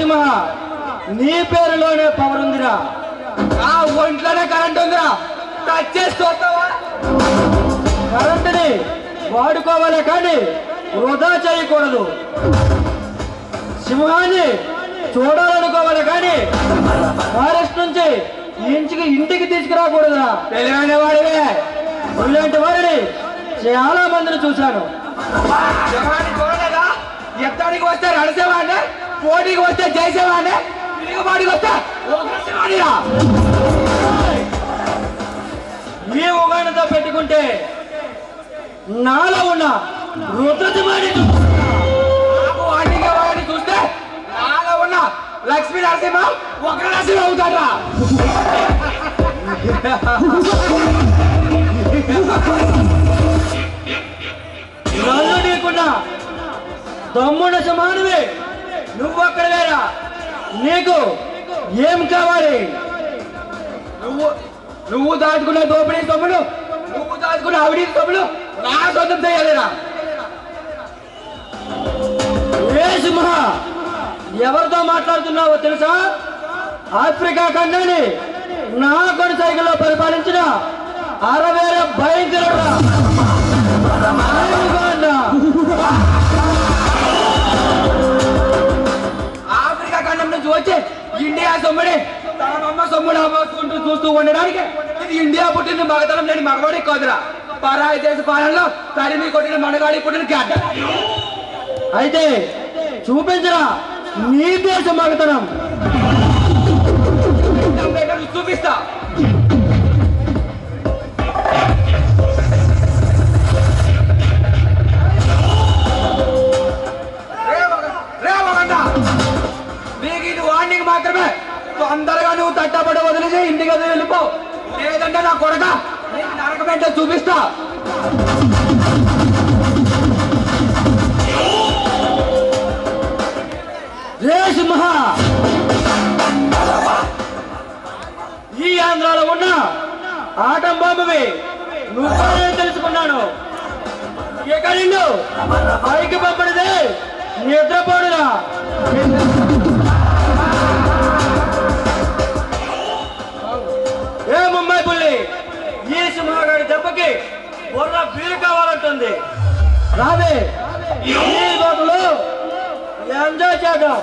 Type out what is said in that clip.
సింహ, నీ పేరులోనే పవర్ ఉందిరా. ఆ ఒంట్లోనే కరెంట్ ఉందిరా. టచ్ చేసి చూస్తావా? కరెంటుని వాడుకోవాలే కానీ వృధా చేయకూడదు. సింహాన్ని చూడాలనుకోవాలి కానీ ఫారెస్ట్ నుంచి ఇంటికి తీసుకురాకూడదురా. తెలివైన వాడివే. ఇలాంటి వారిని చాలా మందిని చూశాను. సింహాన్ని చూడలేదా? యుద్ధానికి వస్తే నడిసేవాడిని, పోటీకి వస్తే చేసేవాడిని, తిరుగుబాటుకి వస్తే సింహానిరా. ఈ ఉగాడితో పెట్టుకుంటే నాలో ఉన్న రుద్రసింహాన్ని వాడిని చూస్తే నాలో ఉన్న లక్ష్మీ నరసింహ ఒక నరసింహ అవుతాడా? నన్ను నీకున్న తమ్ముడు సమానమే. నువ్వు అక్కడ వేరా. నీకు ఏం కావాలి? నువ్వు దాచుకున్న దోపిడీ సొమ్ములు, నువ్వు దాచుకున్న అవినీతి సొమ్ములు నా సొంతం చేయాలిరా. ఏ సింహ, ఎవరితో మాట్లాడుతున్నావో తెలుసా? ఆఫ్రికా ఖండాన్ని నా కొనసాగిలో పరిపాలించిన అరవేల భయంకరుడు ఆఫ్రికా ఖండం నుంచి వచ్చి ఇండియా సొమ్ముడి తన అమ్మ సొమ్ముడు అమ్మకుంటూ చూస్తూ ఉండడానికి ఇది ఇండియా పుట్టిన మగతనం లేని మగవాడి కాదురా. పరాయి దేశ పాలనలో తరిమి కొట్టిన మనగాడి పుట్టిన గడ్డ. అయితే చూపించరా నీ దేశ మగతనం. చూపిస్తా. నీకు ఇది వార్నింగ్ మాత్రమే. తొందరగా నువ్వు తట్టబడి వదిలేసి ఇంటికి వెళ్ళిపో. లేదంటే నా కొడక నీకు నరకమేంటో చూపిస్తా. రే సింహ, ఈ ఆంధ్రాలో ఉన్న ఆటం బాంబువి నువ్వే తెలుసుకున్నాను. ఇక నిన్ను పైకి పంపడిదే నిద్రపోడురా. ఏ ముంబై పుల్లి, ఈ సింహగాడి దెబ్బకి బుర్ర బీరు కావాలంటుంది. రావే ఈ బాబులు ఎంజాయ్ చేద్దాం.